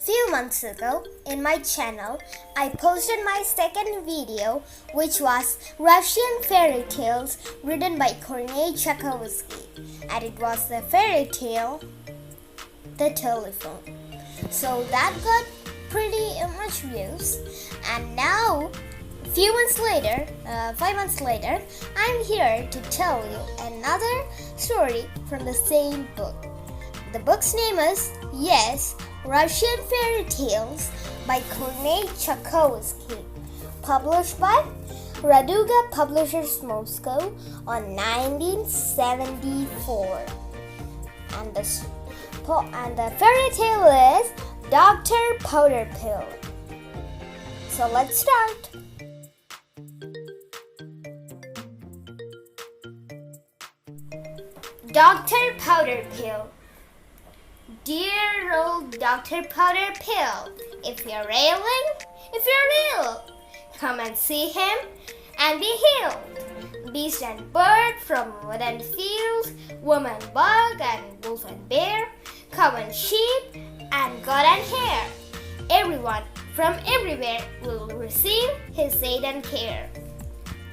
Few months ago, in my channel, I posted my second video, which was Russian fairy tales written by Kornei Tchaikovsky, and it was the fairy tale, The Telephone. So that got pretty much views, and now, few months later, 5 months later, I'm here to tell you another story from the same book. The book's name is, yes, Russian Fairy Tales by Kornei Tchaikovsky, published by Raduga Publishers Moscow on 1974. And the fairy tale is Dr. Powderpill. So let's start. Dr. Powderpill. Dear old Dr. Powderpill, if you're ill, come and see him and be healed. Beast and bird from wood and fields, woman bug and wolf and bear, cow and sheep and goat and hare. Everyone from everywhere will receive his aid and care.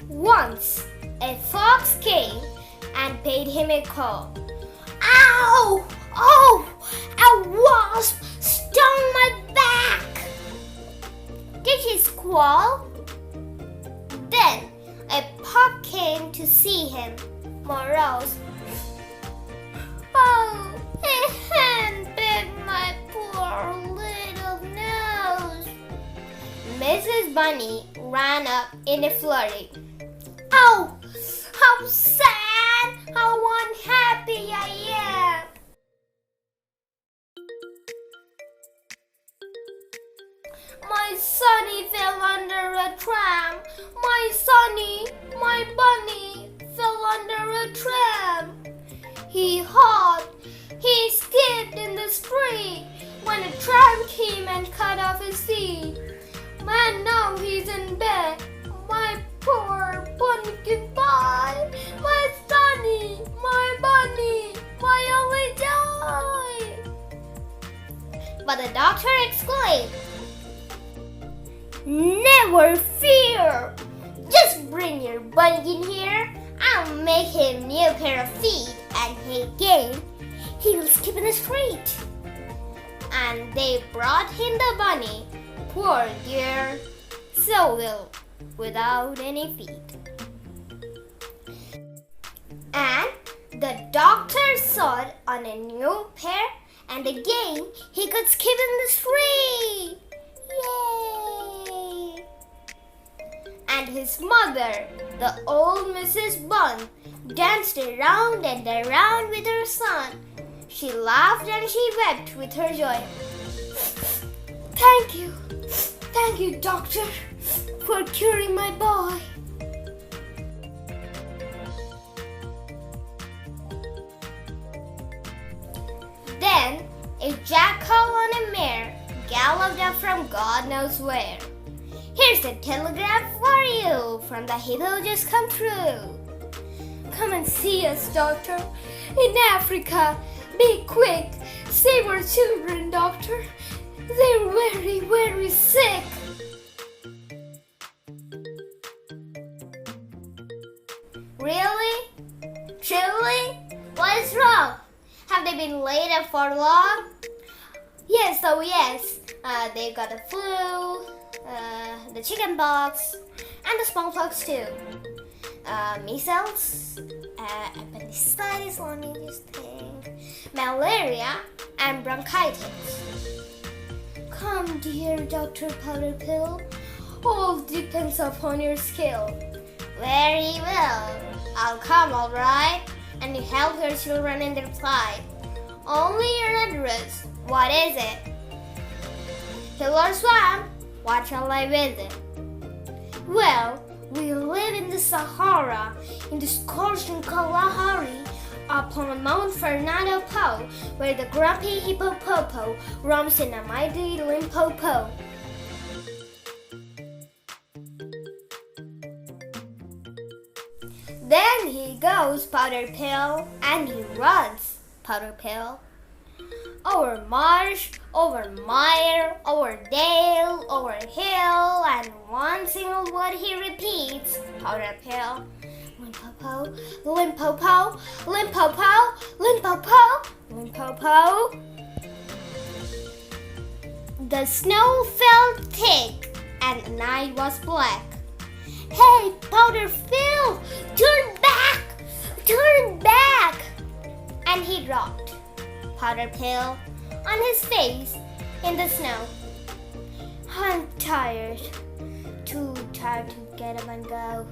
Once a fox came and paid him a call. Ow! Oh! A wasp stung my back! Did he squall? Then a pup came to see him, morose. Oh, a hen bit my poor little nose. Mrs. Bunny ran up in a flurry. Oh, how sad, how unhappy I am. My Sonny fell under a tram. My Sonny, my bunny, fell under a tram. He hopped, he skipped in the street when a tram came and cut off his feet. Man, now he's in bed. My poor bunny, goodbye. My Sonny, my bunny, my only joy. But the doctor exclaimed, never fear! Just bring your bunny in here. I'll make him new pair of feet, and he will skip in the street. And they brought him the bunny, poor dear, so ill, without any feet. And the doctor sewed on a new pair, and again he could skip in the street. Yay! And his mother, the old Mrs. Bun, danced around and around with her son. She laughed and she wept with her joy. Thank you, doctor, for curing my boy. Then a jackal on a mare galloped up from God knows where. Here's a telegram for you from the hippo just come true. Come and see us, doctor, in Africa. Be quick, save our children, doctor. They're very, very sick. Really? Truly? What is wrong? Have they been laid up for long? Yes, they got the flu, the chicken pox, and the smallpox too. Measles, appendicitis, let me just think, malaria, and bronchitis. Come, dear Dr. Powderpill, all depends upon your skill. Very well, I'll come, all right, and you help your children in their plight. Only your address, what is it? Hill or swamp, what shall I visit? Well, we live in the Sahara, in the scorching Kalahari, upon Mount Fernando Po, where the grumpy hippopopo roams in a mighty Limpopo. Then he goes, Powderpill, and he runs, Powderpill. over marsh, over mire, over dale, over hill, and one single word he repeats, powder pill. Limpopo, Limpopo, Limpopo, Limpopo, Limpopo. The snow fell thick and the night was black. Hey, Powder Phil, turn back! Turn back! And he dropped Powder Pill on his face in the snow. I'm tired. Too tired to get up and go.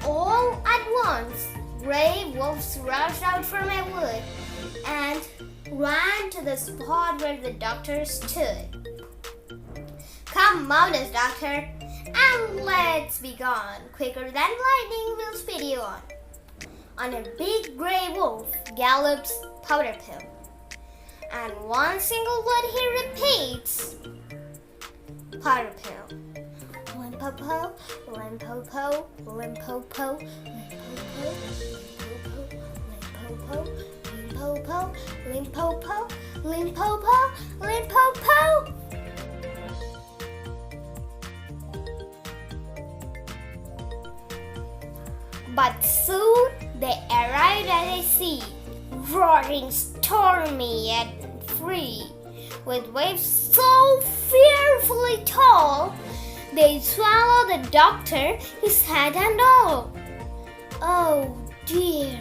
All at once, gray wolves rushed out from a wood and ran to the spot where the doctor stood. Come, Mountains Doctor, and let's be gone. Quicker than lightning will speed you on. On a big gray wolf gallops Powder Pill, and one single word he repeats, Powder Pill. Limpopo, Limpopo, Limpopo, Limpopo, Limpopo, Limpopo, Limpopo, Limpopo. But soon they arrived at a sea, roaring, stormy and free, with waves so fearfully tall, they swallowed the doctor, his head and all. Oh dear,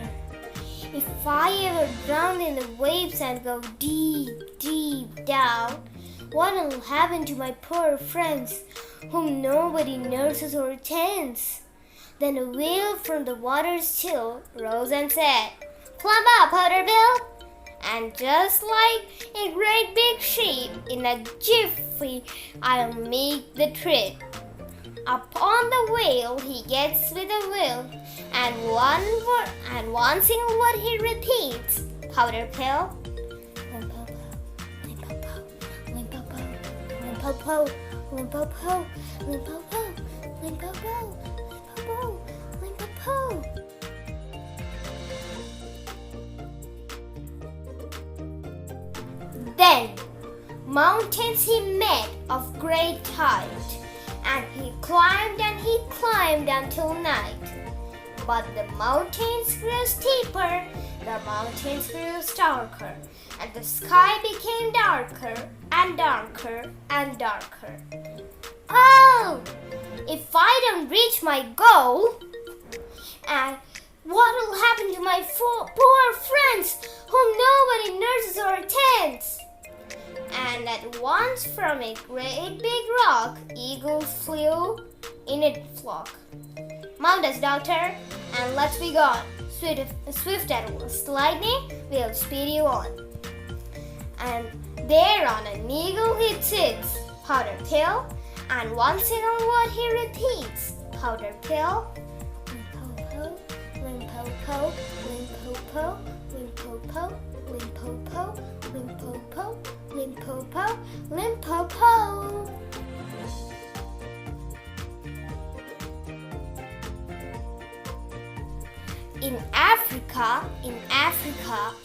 if I ever drown in the waves and go deep, deep down, what will happen to my poor friends, whom nobody nurses or tends? Then a whale from the water still rose and said, Climb up, Powder Pill! And just like a great big ship, in a jiffy I'll make the trip. Upon the whale he gets with a will, and one single word he repeats, Powder Pill. Limpopo, Limpopo, Limpopo, Limpopo, Limpopo, Limpopo, Limpopo, Limpopo, Limpopo. Then mountains he met of great height, and he climbed until night. But the mountains grew steeper, the mountains grew darker, and the sky became darker and darker and darker. Oh, if I don't reach my goal, and what will happen to my poor friends whom nobody nurses or attends? And at once from a great big rock, eagles flew in a flock. Mount us, Doctor, and let's be gone. Swift as lightning, we'll speed you on. And there on an eagle he sits, Powder Pill, and one single word he repeats, Powder Pill. Limpopo, Limpopo, Limpopo, Limpopo, Limpopo, Limpopo, Limpopo, Limpopo. In Africa,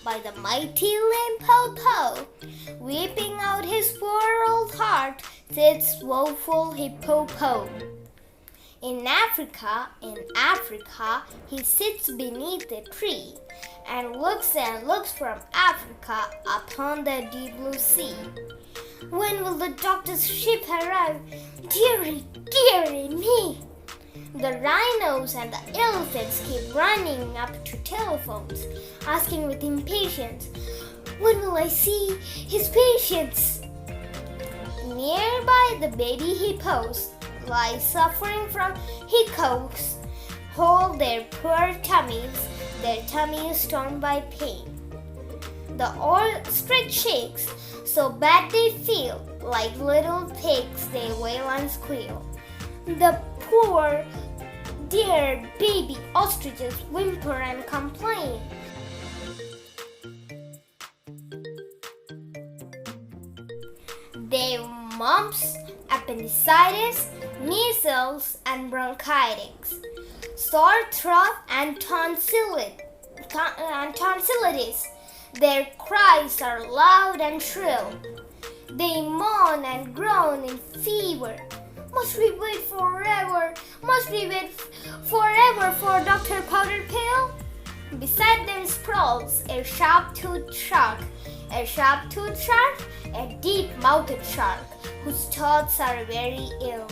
by the mighty Limpopo, weeping out his poor old heart, sits woeful Hippopo. In Africa, he sits beneath a tree and looks from Africa upon the deep blue sea. When will the doctor's ship arrive? Dearie, dearie me! The rhinos and the elephants keep running up to telephones, asking with impatience, when will I see his patients? Nearby, the baby hippos lie suffering from hiccups, hold their poor tummies torn by pain. The ostrich shakes, so bad they feel, like little pigs they wail and squeal. The poor, dear baby ostriches whimper and complain. They mumps, appendicitis, measles, and bronchitis. sore throat and tonsillitis. Their cries are loud and shrill. They moan and groan in fever. Must we wait forever? Must we wait forever for Dr. Powderpill? Beside them sprawls a sharp-toothed shark. A sharp-toothed shark, a deep-mouthed shark, whose thoughts are very ill.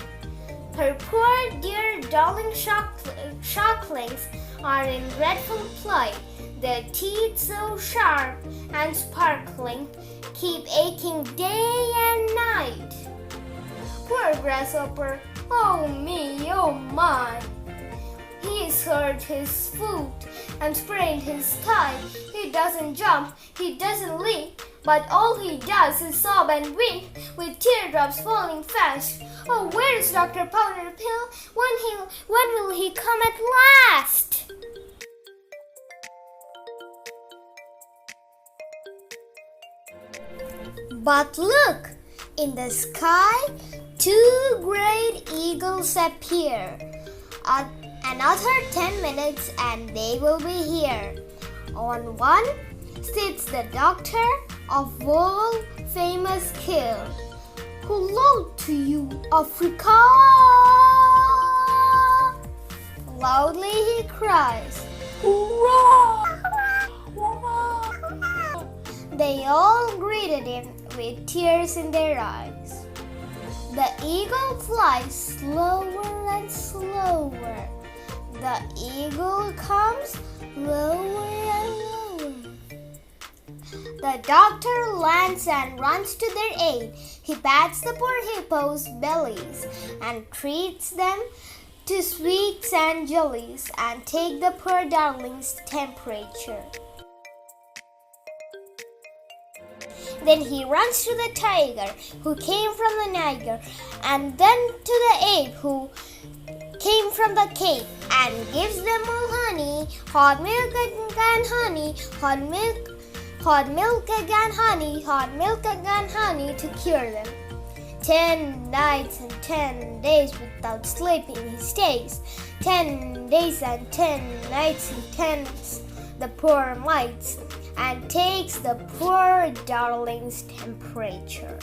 Her poor dear darling sharklings are in dreadful plight. Their teeth so sharp and sparkling keep aching day and night. Poor grasshopper, oh me, oh my! He's hurt his foot and sprained his thigh. He doesn't jump, he doesn't leap, but all he does is sob and weep with teardrops falling fast. Oh, where is Dr. Powderpill? When will he come at last? But look, in the sky, 2 great eagles appear. Another 10 minutes and they will be here. On one sits the doctor of world famous kill. Hello to you, Africa! Loudly he cries, Hurrah! They all greeted him with tears in their eyes. The eagle flies slower and slower. The eagle comes lower and lower. The doctor lands and runs to their aid. He pats the poor hippos' bellies and treats them to sweets and jellies and takes the poor darling's temperature. Then he runs to the tiger who came from the Niger, and then to the ape who came from the Cape, and gives them all honey, hot milk and honey, hot milk again honey, hot milk again honey to cure them. 10 nights and 10 days without sleeping he stays. 10 days and 10 nights he tends the poor mites and takes the poor darling's temperature.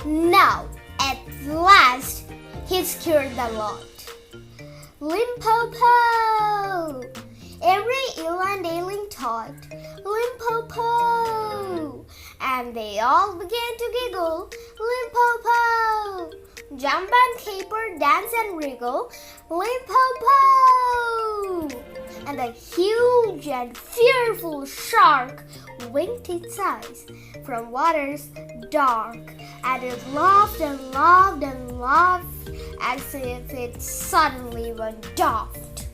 Now, at last, he's cured the lot. Limpopo! Every ill and ailing thought, Limpopo! And they all began to giggle, Limpopo! Jump and caper, dance and wriggle, Limpopo! And the huge and fearful shark winked its eyes from waters dark, and it laughed and laughed and laughed as if it suddenly went daft.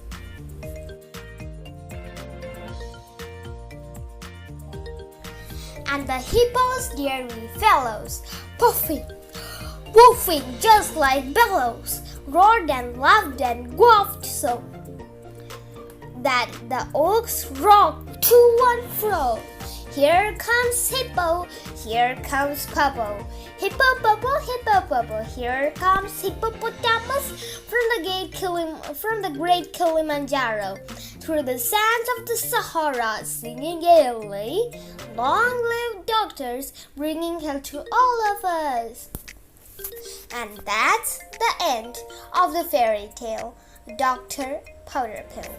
And the hippos, dear wee fellows, puffing, woofing just like bellows, roared and laughed and quaffed so that the oaks rocked to and fro. Here comes Hippo, here comes Popo, Hippo Popo, here comes Hippopotamus from the great Kilimanjaro, through the sands of the Sahara, singing gaily, long live doctors, bringing health to all of us. And that's the end of the fairy tale, Dr. Powderpill.